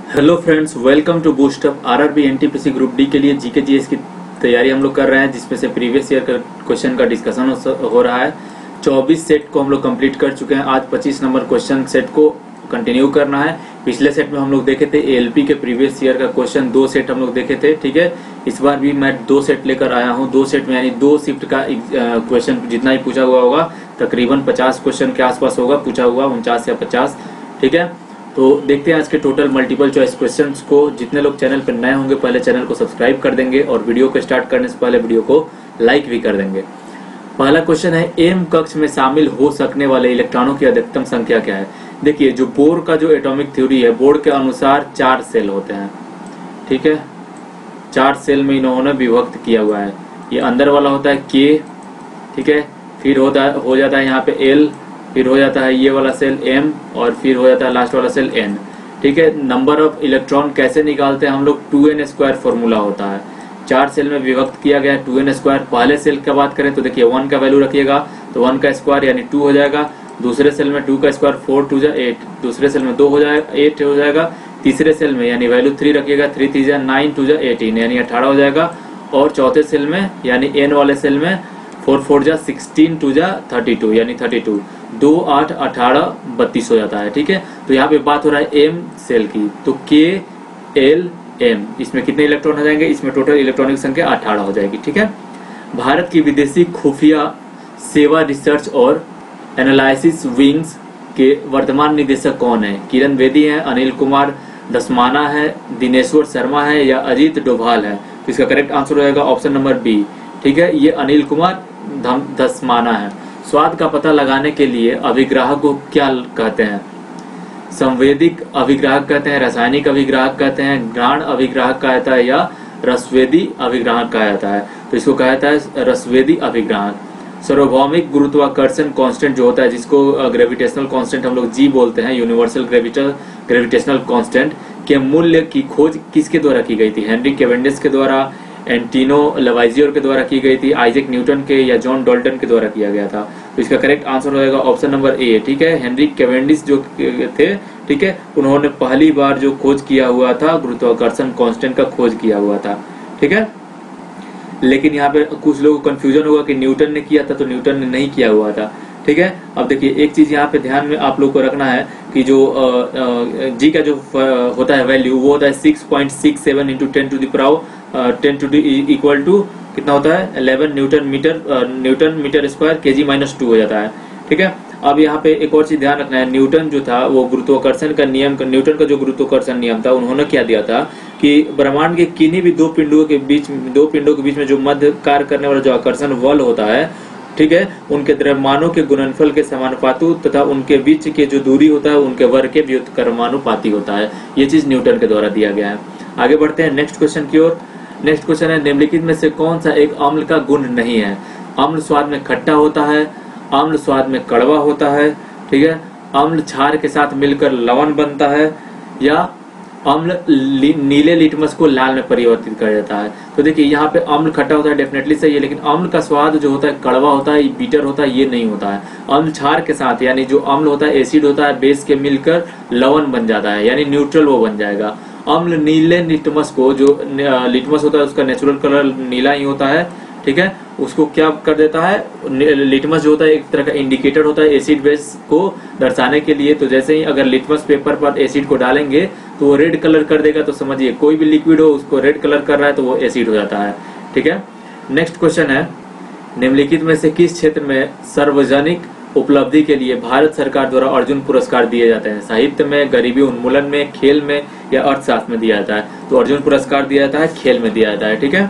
Hello friends, welcome to Boostup. RRB NTPC group D के लिए GK GS की तैयारी हम लोग कर रहे हैं, जिसमें से प्रीवियस ईयर का क्वेश्चन का डिस्कशन हो रहा है। 24 सेट को हम लोग कंप्लीट कर चुके हैं। आज 25 नंबर क्वेश्चन सेट को कंटिन्यू करना है। पिछले सेट में हम लोग देखे थे एएलपी के प्रीवियस ईयर का क्वेश्चन, 2 सेट हम लोग देखे थे। ठीक है, इस बार भी मैं 2 सेट लेकर आया हूँ। 2 सेट में यानी 2 शिफ्ट का क्वेश्चन जितना ही पूछा हुआ होगा, तकरीबन 50 क्वेश्चन के आसपास होगा पूछा हुआ, 49 या 50। ठीक है, तो देखते हैं आज के टोटल मल्टीपल चॉइस क्वेश्चंस को। जितने लोग चैनल पर नए होंगे पहले चैनल को सब्सक्राइब कर देंगे और वीडियो को स्टार्ट करने से पहले वीडियो को लाइक भी कर देंगे। पहला क्वेश्चन है, एम कक्ष में शामिल हो सकने वाले इलेक्ट्रॉनों की अधिकतम संख्या क्या है। देखिए, जो बोर का जो एटॉमिक थ्योरी है, बोर के अनुसार 4 सेल होते हैं। ठीक है, 4 सेल में इन्होंने विभक्त किया हुआ है। ये अंदर वाला होता है के, ठीक है, फिर हो जाता है यहाँ पे एल, फिर हो जाता है ये वाला सेल M, और फिर हो जाता है लास्ट वाला सेल N। ठीक है, नंबर ऑफ इलेक्ट्रॉन कैसे निकालते हैं हम लोग, 2n² फॉर्मूला होता है। 4 सेल में विभक्त किया गया है 2n²। पहले सेल की बात करें तो देखिए 1 का वैल्यू रखिएगा तो 1 का स्क्वायर यानी 2 हो जाएगा। दूसरे सेल में 2 का स्क्वायर 4 2 जा 8, दूसरे सेल में 2 हो जाएगा 8 हो जाएगा। तीसरे सेल में यानी वैल्यू 3 रखिएगा, 3 3 जा 9 2 जा 18 यानी 18 हो जाएगा। और चौथे सेल में यानी N वाले सेल में 4 4 जा 16 2 जा 32 यानी 32, 2 8 18 32 हो जाता है। ठीक है, तो यहाँ पे बात हो रहा है एम सेल की, तो के एल एम, इसमें कितने इलेक्ट्रॉन हो जाएंगे, इसमें टोटल इलेक्ट्रॉनिक संख्या 18 हो जाएगी। ठीक है, भारत की विदेशी खुफिया सेवा रिसर्च और एनालिसिस विंग्स के वर्तमान निदेशक कौन है। किरण बेदी है, अनिल कुमार दसमाना है, दिनेश्वर शर्मा है या अजीत डोभाल है। तो इसका करेक्ट आंसर हो जाएगा ऑप्शन नंबर बी। ठीक है, ये अनिल कुमार दसमाना है। स्वाद का पता लगाने के लिए अभिग्राहक को क्या कहते हैं, संवेदिक अभिग्राहक कहते हैं, रासायनिक अभिग्राहक कहते हैं, घ्राण अभिग्राहक कहा जाता है या रसवेदी अभिग्राहक कहा जाता है। तो इसको कहा जाता है रसवेदी अभिग्राहक। सार्वभौमिक गुरुत्वाकर्षण कांस्टेंट जो होता है, जिसको ग्रेविटेशनल कांस्टेंट हम लोग जी बोलते हैं, यूनिवर्सल ग्रेविटेशनल कांस्टेंट के मूल्य की खोज किसके द्वारा की गई थी। हेनरी कैवेंडिश के द्वारा, एंटिनो लवाइजियर के द्वारा की गई थी, आइजैक न्यूटन के या जॉन डाल्टन के द्वारा किया गया था। तो इसका करेक्ट आंसर हो जाएगा ऑप्शन नंबर ए। ठीक है, हेनरी कैवेंडिश जो थे, ठीक है, उन्होंने पहली बार जो खोज किया हुआ था गुरुत्वाकर्षण कांस्टेंट का खोज किया हुआ था। ठीक है, लेकिन यहाँ पे कुछ लोगों को कंफ्यूजन होगा कि न्यूटन ने किया था, तो न्यूटन ने नहीं किया हुआ था। ठीक है, अब देखिए एक चीज यहाँ पे ध्यान में आप लोग को रखना है कि जो जी का जो होता है वैल्यू, वो होता है 6.67 into 10 to the equal to कितना होता है 11 न्यूटन मीटर स्क्वायर kg-2 हो जाता है। ठीक है, अब यहाँ पे एक और चीज ध्यान रखना है, न्यूटन जो था वो गुरुत्वाकर्षण का नियम, न्यूटन का जो गुरुत्वाकर्षण नियम था, उन्होंने क्या दिया था कि ब्रह्मांड के किन्हीं भी दो पिंडों के बीच में जो मध्य कार्य करने वाला जो आकर्षण बल होता है, ठीक है, उनके द्रव्यमानों के गुणनफल के समानुपाती तथा उनके बीच के जो दूरी होता है उनके वर्ग के व्युत्क्रमानुपाती होता है। ये चीज न्यूटन के द्वारा दिया गया है। आगे बढ़ते हैं नेक्स्ट क्वेश्चन की ओर। नेक्स्ट क्वेश्चन है, निम्नलिखित में से कौन सा एक अम्ल का गुण नहीं है। अम्ल स्वाद में खट्टा होता है, अम्ल स्वाद में कड़वा होता है, ठीक है, अम्ल क्षार के साथ मिलकर लवण बनता है, या अम्ल नीले लिटमस को लाल में परिवर्तित कर देता है। तो देखिए यहाँ पे अम्ल खट्टा होता है, डेफिनेटली सही है, लेकिन अम्ल का स्वाद जो होता है कड़वा होता है, बीटर होता है, ये नहीं होता है। अम्ल क्षार के साथ यानी जो अम्ल होता है एसिड होता है, बेस के मिलकर लवण बन जाता है, यानी न्यूट्रल वो बन जाएगा। अम्ल नीले लिटमस को, जो लिटमस होता है उसका नेचुरल कलर नीला ही होता है, ठीक है, उसको क्या कर देता है, लिटमस जो होता है एक तरह का इंडिकेटर होता है एसिड बेस को दर्शाने के लिए। तो जैसे ही अगर लिटमस पेपर पर एसिड को डालेंगे तो वो रेड कलर कर देगा, तो समझिए कोई भी लिक्विड हो उसको रेड कलर कर रहा है तो वो एसिड हो जाता है। ठीक है, नेक्स्ट क्वेश्चन है, निम्नलिखित में से किस क्षेत्र में सार्वजनिक उपलब्धि के लिए भारत सरकार द्वारा अर्जुन पुरस्कार दिए जाते हैं। साहित्य में, गरीबी उन्मूलन में, खेल में या अर्थशास्त्र में दिया जाता है। तो अर्जुन पुरस्कार दिया जाता है खेल में दिया जाता है। ठीक है,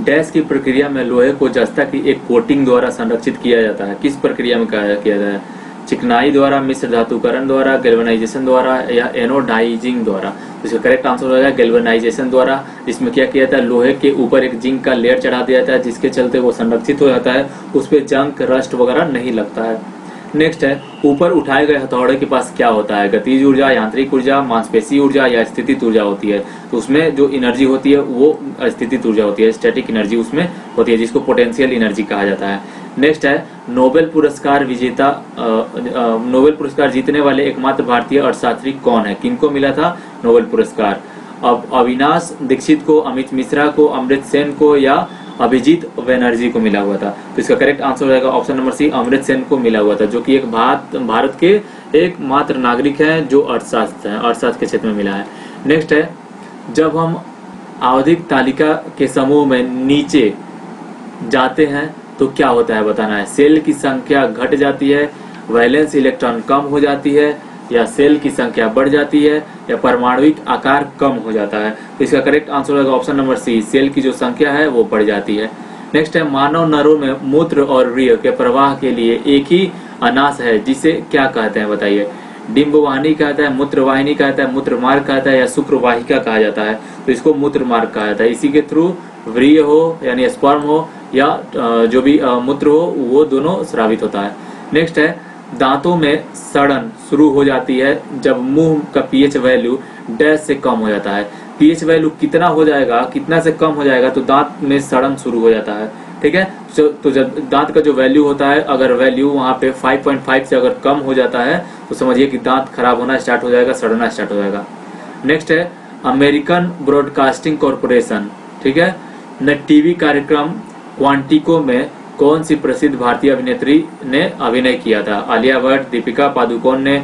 डैश की प्रक्रिया में लोहे को जस्ता की एक कोटिंग द्वारा संरक्षित किया जाता है। किस प्रक्रिया में किया जाता है, चिकनाई द्वारा, मिश्र धातुकरण द्वारा, गैल्वेनाइजेशन द्वारा या एनोडाइजिंग द्वारा। तो इसका करेक्ट आंसर हो जाएगा गैल्वेनाइजेशन द्वारा। इसमें क्या किया जाता है, लोहे के ऊपर एक जिंक का लेयर चढ़ा दिया जाता है, जिसके चलते वो संरक्षित हो जाता है, उस पर जंग रस्ट वगैरह नहीं लगता है। नेक्स्ट है, ऊपर उठाए गए हथौड़े के पास क्या होता है, गतिज ऊर्जा, यांत्रिक ऊर्जा, मांसपेशी ऊर्जा या स्थितिज ऊर्जा होती है। तो उसमें जो एनर्जी होती है वो स्थितिज ऊर्जा होती है, स्टैटिक एनर्जी उसमें होती है, जिसको पोटेंशियल एनर्जी कहा जाता है। नेक्स्ट है नोबेल पुरस्कार विजेता, नोबेल पुरस्कार जीतने वाले एकमात्र भारतीय अर्थशास्त्री कौन है, किनको मिला था नोबेल पुरस्कार? अब अविनाश दीक्षित को, अमित मिश्रा को, अमृत सेन को या अभिजीत बैनर्जी को मिला हुआ था? तो इसका करेक्ट आंसर हो जाएगा ऑप्शन नंबर सी, अमृत सेन को मिला हुआ था, जो कि एक भारत के एकमात्र नागरिक हैं जो अर्थशास्त्र के क्षेत्र में मिला है। नेक्स्ट है जब हम आवधिक तालिका के समूह में नीचे जाते हैं तो क्या होता है बताना है। सेल की संख्या घट जाती है, वैलेंस इलेक्ट्रॉन कम हो जाती है, या सेल की संख्या बढ़ जाती है, या परमाणुविक आकार कम हो जाता है? तो इसका करेक्ट आंसर होगा ऑप्शन नंबर सी, सेल की जो संख्या है वो बढ़ जाती है। नेक्स्ट है मानव नरों में मूत्र और वीर्य के प्रवाह के लिए एक ही अनास है जिसे क्या कहते हैं बताइए? डिंबवाहिनी कहता है, मूत्रवाहिनी कहता है, मूत्र मार्ग कहता है, या शुक्रवाहिका कहा जाता है? तो इसको मूत्र मार्ग कहा जाता है। इसी के थ्रू वीर्य हो यानी स्पर्म हो या जो भी मूत्र हो वो दोनों स्रावित होता है। नेक्स्ट है दांतों में सड़न शुरू हो जाती है जब मुंह का पीएच वैल्यू डैश से कम हो जाता है। पीएच वैल्यू कितना हो जाएगा, कितना से कम हो जाएगा तो दांत में सड़न शुरू हो जाता है। ठीक है, तो जब दांत का जो वैल्यू होता है, अगर वैल्यू वहां पे 5.5 से अगर कम हो जाता है तो समझिए कि दांत खराब होना स्टार्ट हो जाएगा, सड़ना स्टार्ट हो जाएगा। नेक्स्ट है अमेरिकन ब्रॉडकास्टिंग कॉर्पोरेशन, ठीक है, ने टीवी कार्यक्रम क्वांटिको में कौन सी प्रसिद्ध भारतीय अभिनेत्री ने अभिनय किया था? आलिया भट्ट, दीपिका पादुकोण ने,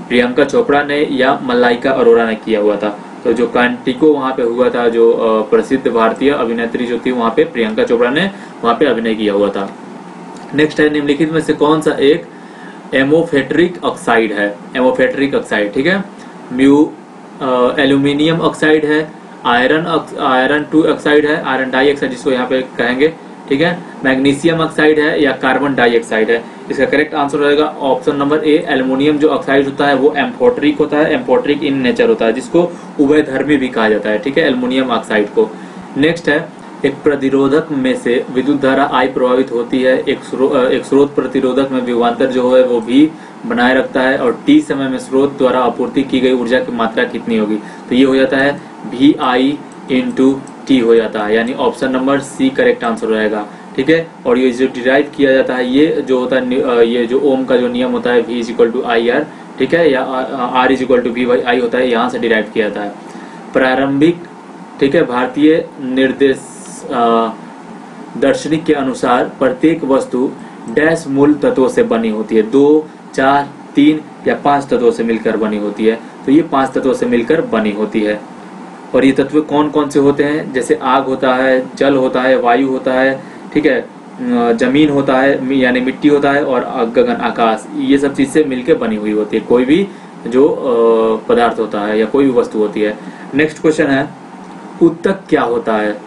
प्रियंका चोपड़ा ने या मलाइका अरोरा ने किया हुआ था? तो जो क्वांटिको वहां पे हुआ था, जो प्रसिद्ध भारतीय अभिनेत्री जो थी वहां पे प्रियंका चोपड़ा ने वहां पे अभिनय किया हुआ था। नेक्स्ट है निम्नलिखित में से कौन सा एक एमोफेट्रिक ऑक्साइड है? एमोफेट्रिक ऑक्साइड, ठीक है, एल्यूमिनियम ऑक्साइड है, आयरन 2 ऑक्साइड है, आयरन डाई ऑक्साइड जिसको यहाँ पे कहेंगे, ठीक है, मैग्नीशियम ऑक्साइड है या कार्बन डाइऑक्साइड है? इसका करेक्ट आंसर रहेगा ऑप्शन नंबर ए, एल्युमिनियम जो ऑक्साइड होता है वो एम्फोट्रिक होता है, एम्फोट्रिक इन नेचर होता है, जिसको उभयधर्मी भी कहा जाता है, ठीक है, एल्युमिनियम ऑक्साइड को। नेक्स्ट है एक प्रतिरोधक में से विद्युत धारा आई प्रभावित होती है, एक स्रोत प्रतिरोधक में विभवांतर जो है वो भी बनाए रखता है, और टी समय में स्रोत द्वारा आपूर्ति की गई ऊर्जा की मात्रा कितनी होगी? तो ये हो जाता है VI/T हो जाता है, यानी option number C correct answer रहेगा, ठीक है। और ये जो डिराइव किया जाता है, ये जो होता है, ये जो ओम का जो नियम होता है V = IR, ठीक है, या R = V/I होता है, यहाँ से डिराइव किया जाता है। प्रारंभिक, ठीक है, भारतीय निर्देश दार्शनिक के अनुसार प्रत्येक वस्तु डैश मूल तत्वों से बनी होती है, 2, 4, 3 या 5 तत्वों से मिलकर बनी होती है। तो ये 5 तत्वों से मिलकर बनी होती है। और ये तत्व कौन कौन से होते हैं? जैसे आग होता है, जल होता है, वायु होता है, ठीक है, जमीन होता है यानी मिट्टी होता है, और गगन आकाश, ये सब चीज से मिलकर बनी हुई होती है कोई भी जो पदार्थ होता है या कोई भी वस्तु होती है। नेक्स्ट क्वेश्चन है, ऊतक क्या होता है?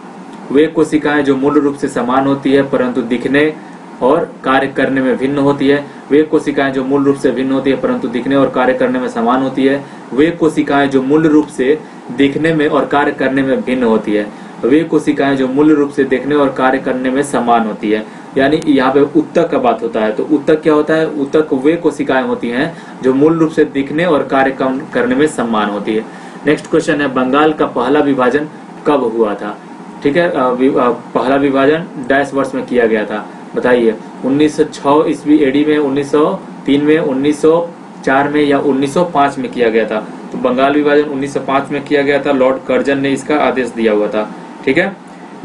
वे कोशिकाएं जो मूल रूप से समान होती है परंतु दिखने और कार्य करने में भिन्न होती है। वे कोशिकाएं जो मूल रूप से भिन्न होती है परंतु दिखने और कार्य करने में समान होती है। वे कोशिकाएं जो मूल रूप से दिखने में और कार्य करने में भिन्न होती है। वे कोशिकाएं जो मूल रूप से देखने और कार्य करने में समान होती है। यानी यहाँ पे ऊतक का बात होता है। तो ऊतक क्या होता है? ऊतक वे कोशिकाएं होती हैं जो मूल रूप से दिखने और कार्य करने में समान होती है। नेक्स्ट क्वेश्चन है, बंगाल का पहला विभाजन कब हुआ था? ठीक है, पहला विभाजन डैश वर्ष में किया गया था, बताइए। 1906 ईस्वी एडी में, 1903 में, 1904 में या 1905 में किया गया था? तो बंगाल विभाजन 1905 में किया गया था। लॉर्ड कर्जन ने इसका आदेश दिया हुआ था, ठीक है।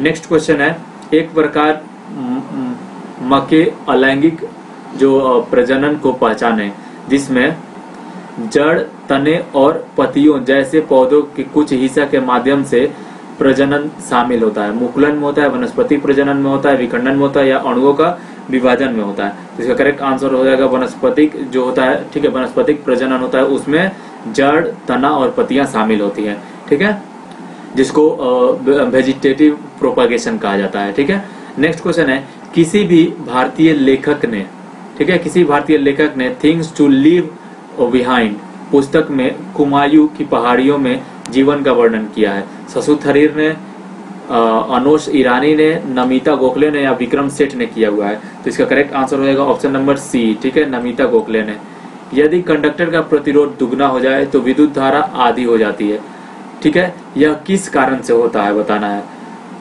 नेक्स्ट क्वेश्चन है, एक प्रकार मके अलैंगिक जो प्रजनन को पहचाने जिसमें जड़, तने और पत्तियों जैसे पौधों के कुछ हिस्सा के माध्यम से प्रजनन शामिल होता है। मुकुलन में होता है, वनस्पति प्रजनन में होता है, विखंडन में होता है या अणुओं का विभाजन में होता है? तो इसका करेक्ट आंसर हो जाएगा वनस्पतिक जो होता है, ठीक है, वनस्पतिक प्रजनन होता है, उसमें जड़, तना और पत्तियां शामिल होती हैं, ठीक है, जिसको वेजिटेटिव प्रोपागेशन कहा जाता है, ठीक है। नेक्स्ट क्वेश्चन है, किसी भी भारतीय लेखक ने, ठीक है, किसी भारतीय लेखक ने थिंग्स टू लीव बिहाइंड पुस्तक में कुमायूं की पहाड़ियों में जीवन का वर्णन किया है? शशु थरीर ने, अनोश ईरानी ने, नमिता गोखले ने या विक्रम सेठ ने किया हुआ है? तो इसका करेक्ट आंसर हो जाएगा ऑप्शन नंबर सी, ठीक है, नमिता गोखले ने। यदि कंडक्टर का प्रतिरोध दुगना हो जाए तो विद्युत धारा आधी हो जाती है, ठीक है, यह किस कारण से होता है बताना है,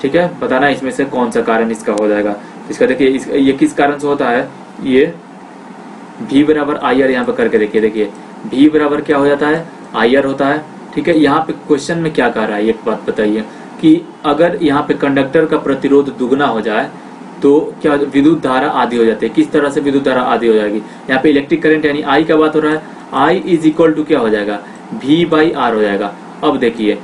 ठीक है, बताना है इसमें से कौन सा कारण इसका हो जाएगा। इसका देखिए ये किस कारण से होता है, ये V बराबर आई आर यहाँ पे करके देखिए V बराबर क्या हो जाता है, आई आर होता है। ठीक है, यहाँ पे क्वेश्चन में क्या कह रहा है, एक बात बताइए कि अगर यहाँ पे कंडक्टर का प्रतिरोध दुगना हो जाए तो क्या विद्युत धारा आधी हो जाती है। किस तरह से विद्युत धारा आधी हो जाएगी, यहाँ पे इलेक्ट्रिक करंट यानी आई का बात हो रहा है, आई इज इक्वल टू क्या हो जाएगा, V बाई आर हो जाएगा। अब देखिए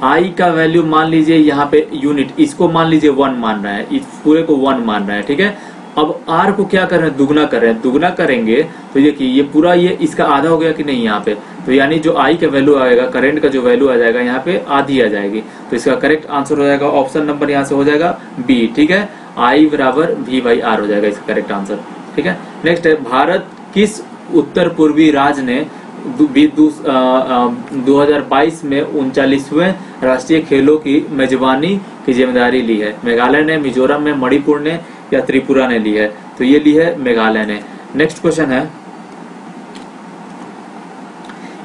आई का वैल्यू मान लीजिए यहाँ पे यूनिट, इसको मान लीजिए 1 मान रहा है, इस पूरे को 1 मान रहा है। ठीक है, अब R को क्या कर रहे हैं, दुगना कर रहे हैं। दुगना करेंगे तो देखिए ये पूरा ये इसका आधा हो गया कि नहीं यहाँ पे, तो यानी जो I का वैल्यू आएगा, करंट का जो वैल्यू आ जाएगा यहाँ पे आधी आ जाएगी। तो इसका करेक्ट आंसर हो जाएगा ऑप्शन नंबर यहाँ से हो जाएगा B। ठीक है, I बराबर V बाई आर हो जाएगा इसका करेक्ट आंसर। ठीक है, नेक्स्ट है भारत किस उत्तर पूर्वी राज्य ने 2022 में 39वें राष्ट्रीय खेलों की मेजबानी की जिम्मेदारी ली है। मेघालय ने, मिजोरम में, मणिपुर ने या त्रिपुरा ने ली है, तो ये ली है मेघालय ने। नेक्स्ट क्वेश्चन है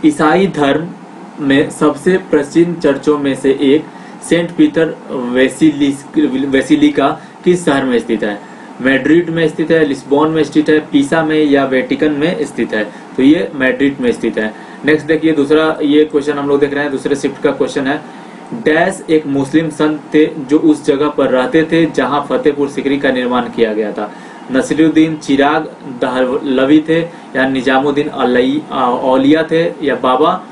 ईसाई धर्म में सबसे प्राचीन चर्चों में से एक सेंट पीटर वेसिलिका किस शहर में स्थित है, मैड्रिड में स्थित है, लिस्बोन में स्थित है, पीसा में या वेटिकन में स्थित है, तो ये मैड्रिड में स्थित है। नेक्स्ट देखिए दूसरा ये क्वेश्चन हम लोग देख रहे हैं, दूसरे शिफ्ट का क्वेश्चन है डैश एक मुस्लिम संत थे जो उस जगह पर रहते थे जहां फतेहपुर सिकरी का निर्माण किया गया था। नसीरुद्दीन चिराग दहलवी थे या निजामुद्दीन औलिया थे या बाबा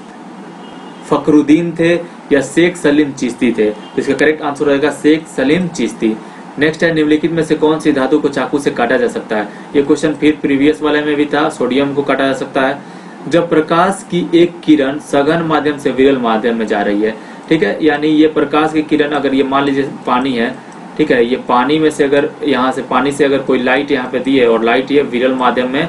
फखरुद्दीन थे या शेख सलीम चिश्ती थे, तो इसका करेक्ट आंसर रहेगा शेख सलीम चिश्ती। नेक्स्ट है निम्नलिखित में से कौन सी धातु को चाकू से काटा जा सकता है, ये क्वेश्चन फिर प्रीवियस वाले में भी था, सोडियम को काटा जा सकता है। जब प्रकाश की एक किरण सघन माध्यम से विरल माध्यम में जा रही है, ठीक है, यानी ये प्रकाश की किरण अगर ये मान लीजिए पानी है, ठीक है, ये पानी में से अगर यहाँ से पानी से अगर कोई लाइट यहाँ पे दी है और लाइट ये विरल माध्यम में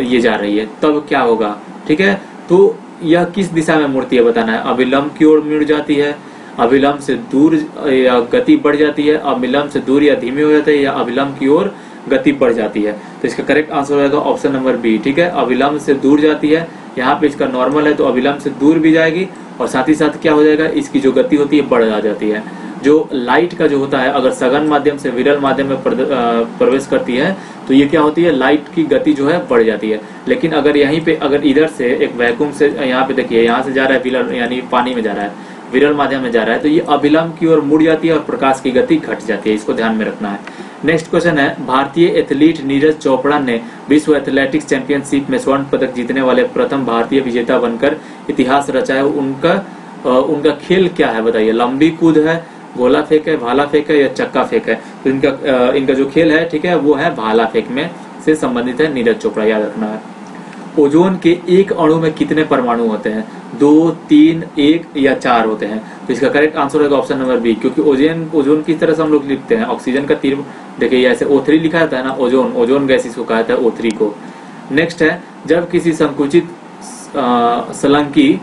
ये जा रही है, तब क्या होगा। ठीक है, तो यह किस दिशा में मुड़ती है बताना है, अभिलंब की ओर मुड़ जाती है, अभिलंब से दूर या गति बढ़ जाती है, अभिलंब से दूर या धीमी हो जाती है, या अभिलंब की ओर गति बढ़ जाती है, तो इसका करेक्ट आंसर होगा ऑप्शन नंबर बी। ठीक है, अभिलंब से दूर जाती है, यहाँ पे इसका नॉर्मल है तो अभिलंब से दूर भी जाएगी और साथ ही साथ क्या हो जाएगा, इसकी जो गति होती है बढ़ जाती है। जो लाइट का जो होता है अगर सघन माध्यम से विरल माध्यम में प्रवेश करती है तो ये क्या होती है, लाइट की गति जो है बढ़ जाती है। लेकिन अगर यहीं पे अगर इधर से एक वैक्यूम से यहाँ पे देखिए यहाँ से जा रहा है विरल यानी पानी में जा रहा है, विरल माध्यम में जा रहा है, तो ये अभिलंब की ओर मुड़ जाती है और प्रकाश की गति घट जाती है, इसको ध्यान में रखना है। नेक्स्ट क्वेश्चन है भारतीय एथलीट नीरज चोपड़ा ने विश्व एथलेटिक्स चैंपियनशिप में स्वर्ण पदक जीतने वाले प्रथम भारतीय विजेता बनकर इतिहास रचाया, उनका खेल क्या है बताइए, लंबी कूद है, गोला फेंक है, भाला फेंक है या चक्का फेंक है, तो इनका जो खेल है, ठीक है, वो है भाला फेंक में से संबंधित है नीरज चोपड़ा, याद रखना है। ओजोन के एक अणु में कितने परमाणु होते हैं, 2, 3, 1 या 4 होते हैं, तो इसका करेक्ट आंसर होगा ऑप्शन नंबर बी, क्योंकि ओजोन किस तरह से हम लोग लिखते हैं, ऑक्सीजन का तीर देखिए ऐसे O3 लिखा जाता है ना, ओजोन गैस इसको कहा जाता है O3 को। नेक्स्ट है जब किसी संकुचित सलंकी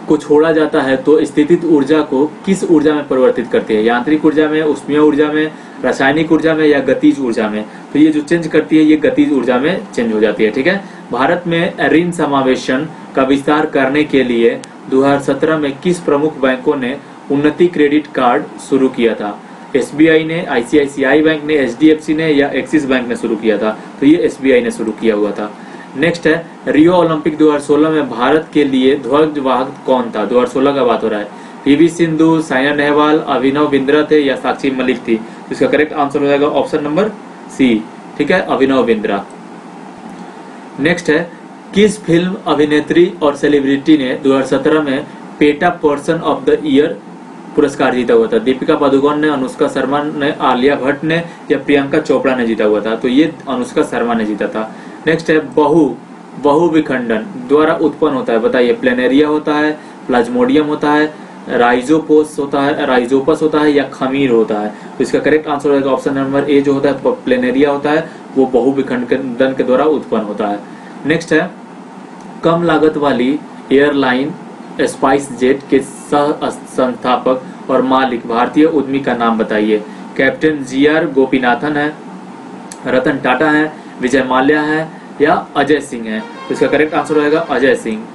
को छोड़ा जाता है तो स्थितिज ऊर्जा को किस ऊर्जा में परिवर्तित करती है, यांत्रिक ऊर्जा में, ऊष्मीय ऊर्जा में, रासायनिक ऊर्जा में या गतिज ऊर्जा में, तो ये जो चेंज करती है ये गतिज ऊर्जा में चेंज हो जाती है। ठीक है, भारत में ऋण समावेशन का विस्तार करने के लिए 2017 में किस प्रमुख बैंकों ने उन्नति क्रेडिट कार्ड शुरू किया था, SBI ने, ICICI बैंक ने, HDFC ने या एक्सिस बैंक ने शुरू किया था, तो ये SBI ने शुरू किया हुआ था। नेक्स्ट है रियो ओलंपिक 2016 में भारत के लिए ध्वजवाहक कौन था, 2016 का बात हो रहा है, PV सिंधु, साइना नेहवाल, अभिनव बिंद्रा थे या साक्षी मलिक थी, तो इसका करेक्ट आंसर हो जाएगा ऑप्शन नंबर सी। ठीक है, अभिनव बिंद्रा। नेक्स्ट है किस फिल्म अभिनेत्री और सेलिब्रिटी ने 2017 में PETA person of the year पुरस्कार जीता हुआ था, दीपिका पादुकोण ने, अनुष्का शर्मा ने, आलिया भट्ट ने या प्रियंका चोपड़ा ने जीता हुआ था, तो ये अनुष्का शर्मा ने जीता था। नेक्स्ट है बहु विखंडन द्वारा उत्पन्न होता है, बताइए प्लेनेरिया होता है, प्लाज्मोडियम होता है, राइजोपस होता है या खमीर होता है, तो इसका करेक्ट आंसर होगा ऑप्शन नंबर ए जो होता है प्लेनेरिया होता है, वो बहु विखंडन के द्वारा उत्पन्न होता है। नेक्स्ट है कम लागत वाली एयरलाइन स्पाइस जेट के सह संस्थापक और मालिक भारतीय उद्यमी का नाम बताइए, कैप्टन GR गोपीनाथन है, रतन टाटा है, विजय माल्या है या अजय सिंह है, तो इसका करेक्ट आंसर होगा अजय सिंह।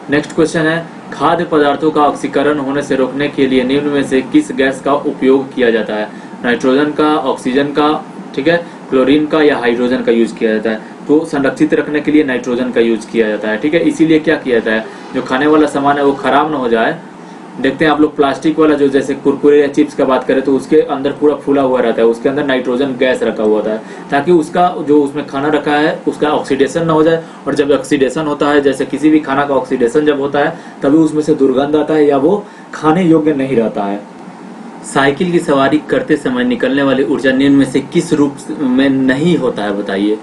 नेक्स्ट क्वेश्चन है खाद्य पदार्थों का ऑक्सीकरण होने से रोकने के लिए निम्न में से किस गैस का उपयोग किया जाता है, नाइट्रोजन का, ऑक्सीजन का, ठीक है, क्लोरीन का या हाइड्रोजन का यूज किया जाता है। तो संरक्षित रखने के लिए नाइट्रोजन का यूज किया जाता है, ठीक है। इसीलिए क्या किया जाता है, जो खाने वाला सामान है वो खराब ना हो जाए। देखते हैं आप लोग प्लास्टिक वाला जो जैसे कुरकुरे या चिप्स का बात करें तो उसके अंदर पूरा फूला हुआ रहता है, उसके अंदर नाइट्रोजन गैस रखा हुआ होता है, ताकि उसका जो उसमें खाना रखा है उसका ऑक्सीडेशन ना हो जाए। और जब ऑक्सीडेशन होता है, जैसे किसी भी खाना का ऑक्सीडेशन जब होता है, तभी उसमें से दुर्गंध आता है या वो खाने योग्य नहीं रहता है। साइकिल की सवारी करते समय निकलने वाली ऊर्जा निम्न में से किस रूप में नहीं होता है, बताइए।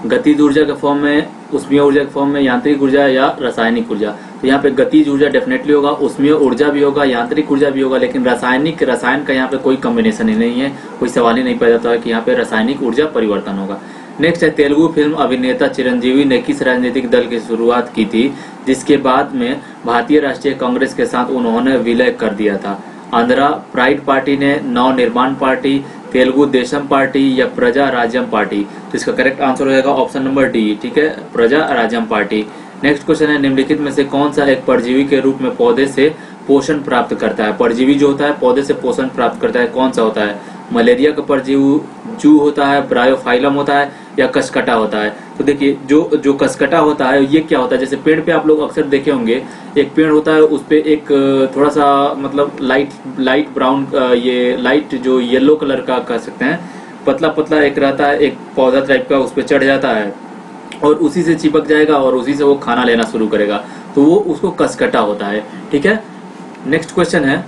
गतिज ऊर्जा के फॉर्म में, उष्मीय ऊर्जा के फॉर्म में, यांत्रिक ऊर्जा या रासायनिक ऊर्जा। तो यहाँ पे गतिज ऊर्जा डेफिनेटली होगा, उष्मीय ऊर्जा भी होगा, यांत्रिक ऊर्जा भी होगा, लेकिन रसायन का यहाँ पे कोई कॉम्बिनेशन ही नहीं है, कोई सवाल ही नहीं पैदा होता है कि यहाँ पे रासायनिक ऊर्जा परिवर्तन होगा। नेक्स्ट है, तेलुगु फिल्म अभिनेता चिरंजीवी ने किस राजनीतिक दल की शुरुआत की थी जिसके बाद में भारतीय राष्ट्रीय कांग्रेस के साथ उन्होंने विलय कर दिया था। आंध्रा प्राइड पार्टी ने, नव निर्माण पार्टी, तेलुगु देशम पार्टी या प्रजा राज्यम पार्टी। तो इसका करेक्ट आंसर हो जाएगा ऑप्शन नंबर डी, ठीक है, प्रजा राज्यम पार्टी। नेक्स्ट क्वेश्चन है, निम्नलिखित में से कौन सा एक परजीवी के रूप में पौधे से पोषण प्राप्त करता है। परजीवी जो होता है पौधे से पोषण प्राप्त करता है, कौन सा होता है। मलेरिया का परजीवी जू होता है, ब्रायोफाइलम होता है या कसकटा होता है। तो देखिए जो कसकटा होता है ये क्या होता है, जैसे पेड़ पे आप लोग अक्सर देखे होंगे, एक पेड़ होता है उस पे एक थोड़ा सा मतलब लाइट ब्राउन, ये लाइट जो येलो कलर का कह सकते हैं, पतला पतला एक रहता है, एक पौधा टाइप का, उस पे चढ़ जाता है और उसी से चिपक जाएगा और उसी से वो खाना लेना शुरू करेगा, तो वो उसको कसकटा होता है, ठीक है। नेक्स्ट क्वेश्चन है,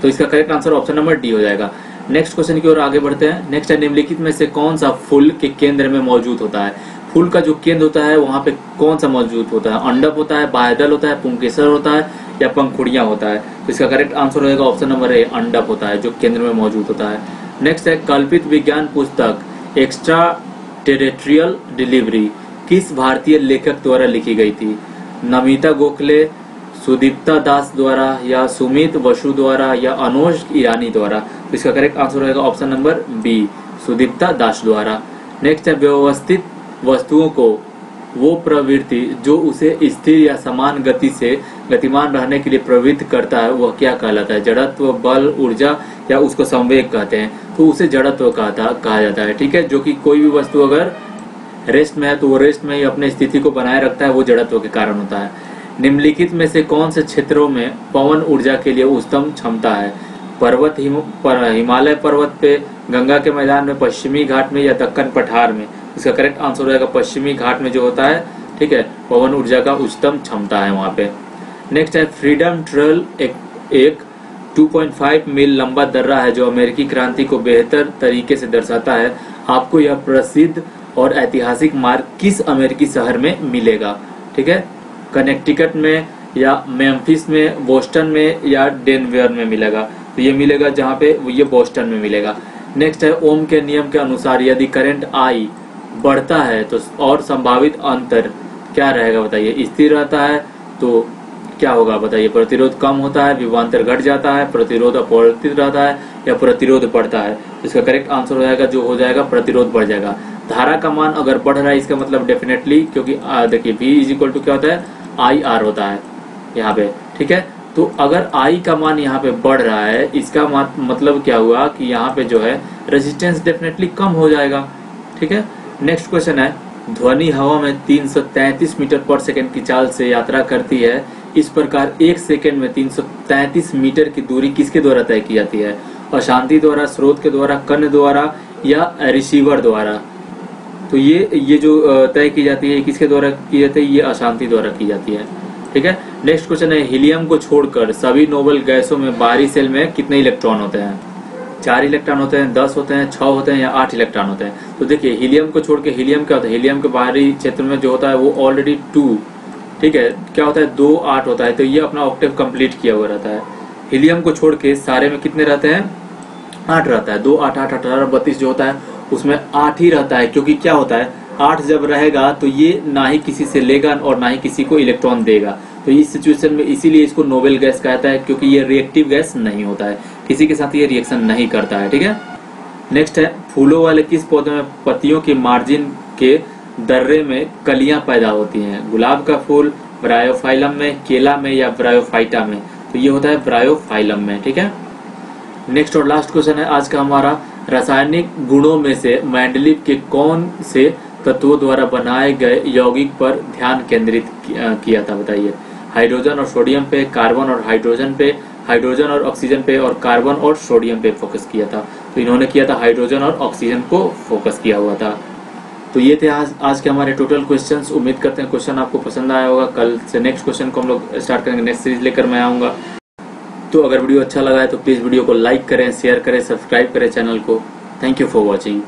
तो इसका correct answer option number D हो जाएगा। नेक्स्ट क्वेश्चन की ओर आगे बढ़ते हैं। नेक्स्ट है, निम्नलिखित में से कौन सा फूल के केंद्र में मौजूद होता है। फूल का जो केंद्र होता है वहां पे कौन सा मौजूद होता है, अंडप होता है, बाह्यदल होता है, पुंकेसर होता है या पंखुड़ियां होता है। तो इसका करेक्ट आंसर होगा ऑप्शन नंबर ए, अंडप होता है जो केंद्र में मौजूद होता है। नेक्स्ट है, कल्पित विज्ञान पुस्तक एक्स्ट्रा टेरेट्रियल डिलीवरी किस भारतीय लेखक द्वारा लिखी गई थी। नमिता गोखले, सुदीप्ता दास द्वारा या सुमित बसु द्वारा या अनुज ईरानी द्वारा। तो इसका करेक्ट आंसर होगा ऑप्शन नंबर बी, सुदीप्ता दास द्वारा। नेक्स्ट है, व्यवस्थित वस्तुओं को वो प्रवृत्ति जो उसे स्थिर या समान गति से गतिमान रहने के लिए प्रवृत्त करता है वह क्या कहलाता है। जड़त्व, बल, ऊर्जा या उसको संवेग कहते हैं, तो उसे जड़त्व कहा जाता है, ठीक है। जो कि कोई भी वस्तु अगर रेस्ट में है तो वो रेस्ट में ही अपनी स्थिति को बनाए रखता है, वो जड़त्व के कारण होता है। निम्नलिखित में से कौन से क्षेत्रों में पवन ऊर्जा के लिए उच्चतम क्षमता है। पर्वत, हिमालय पर्वत पे, गंगा के मैदान में, पश्चिमी घाट में या दक्कन पठार में। इसका करेक्ट आंसर हो जाएगा पश्चिमी घाट में जो होता है, ठीक है, पवन ऊर्जा का उच्चतम क्षमता है वहां पे। नेक्स्ट है, फ्रीडम ट्रेल एक 2.5 मील लंबा दर्रा है जो अमेरिकी क्रांति को बेहतर तरीके से दर्शाता है। आपको यह प्रसिद्ध और ऐतिहासिक मार्ग किस अमेरिकी शहर में मिलेगा, ठीक है, कनेक्टिकट में या मेम्फिस में, बोस्टन में या डेनवर में मिलेगा। तो ये मिलेगा जहाँ पे ये बोस्टन में मिलेगा। नेक्स्ट है, ओम के नियम के अनुसार यदि करंट आई बढ़ता है तो और संभावित अंतर क्या रहेगा, बताइए। स्थिर रहता है तो क्या होगा, बताइए। प्रतिरोध कम होता है, विभवांतर घट जाता है, प्रतिरोध अपरिवर्तित रहता है या प्रतिरोध बढ़ता है। इसका करेक्ट आंसर हो जाएगा जो हो जाएगा प्रतिरोध बढ़ जाएगा। धारा का मान अगर बढ़ रहा है इसका मतलब डेफिनेटली, क्योंकि देखिए V इज इक्वल टू क्या होता है, IR होता है यहाँ पे, ठीक है। तो अगर I का मान यहाँ पे बढ़ रहा है इसका मतलब क्या हुआ कि यहाँ पे जो है रेजिस्टेंस डेफिनेटली कम हो जाएगा, ठीक है। नेक्स्ट क्वेश्चन है, ध्वनि हवा में 333 मीटर पर सेकंड की चाल से यात्रा करती है, इस प्रकार एक सेकंड में 333 मीटर की दूरी किसके द्वारा तय की जाती है। अशांति द्वारा, स्रोत के द्वारा, कण द्वारा या रिसीवर द्वारा। तो ये जो तय की जाती है किसके द्वारा की जाती है, ये अशांति द्वारा की जाती है, ठीक है। नेक्स्ट क्वेश्चन है, हीलियम को छोड़कर सभी नोबल गैसों में बाहरी सेल में कितने इलेक्ट्रॉन होते हैं। 4 इलेक्ट्रॉन होते हैं, 10 होते हैं, 6 होते हैं या 8 इलेक्ट्रॉन होते हैं। तो देखिए हीलियम को छोड़ के, हीलियम क्या होता है, हीलियम के बाहरी क्षेत्र में जो होता है वो ऑलरेडी 2, ठीक है, क्या होता है 2 8 होता है, तो ये अपना ऑक्टेव कंप्लीट किया हुआ रहता है। हीलियम को छोड़ के सारे में कितने रहते हैं, 8 रहता है। 2 8 8 18 32 जो होता है उसमें 8 ही रहता है, क्योंकि क्या होता है 8 जब रहेगा तो ये ना ही किसी से लेगा और ना ही किसी को इलेक्ट्रॉन देगा। तो इस सिचुएशन में इसीलिए इसको नोबेल गैस कहता है, क्योंकि ये रिएक्टिव गैस नहीं होता है, किसी के साथ ये रिएक्शन नहीं करता है, ठीक है। नेक्स्ट है, फूलों वाले किस पौधे में पत्तियों के मार्जिन के दर्रे में कलियां पैदा होती हैं। गुलाब का फूल, ब्रायोफाइलम में, केला में या ब्रायोफाइटा में। तो ये होता है ब्रायोफाइलम में, ठीक है। नेक्स्ट और लास्ट क्वेश्चन है आज का हमारा, रासायनिक गुणों में से मेंडलीव के कौन से तत्वों द्वारा बनाए गए यौगिक पर ध्यान केंद्रित किया था, बताइए। हाइड्रोजन और सोडियम पे, कार्बन और हाइड्रोजन पे, हाइड्रोजन और ऑक्सीजन पे, और कार्बन और सोडियम पे फोकस किया था। तो इन्होंने किया था हाइड्रोजन और ऑक्सीजन को फोकस किया हुआ था। तो ये थे आज के हमारे टोटल क्वेश्चंस। उम्मीद करते हैं क्वेश्चन आपको पसंद आया होगा। कल से नेक्स्ट क्वेश्चन को हम लोग स्टार्ट करेंगे, नेक्स्ट सीरीज लेकर मैं आऊँगा। तो अगर वीडियो अच्छा लगा है तो प्लीज़ वीडियो को लाइक करें, शेयर करें, सब्सक्राइब करें चैनल को। Thank you for watching.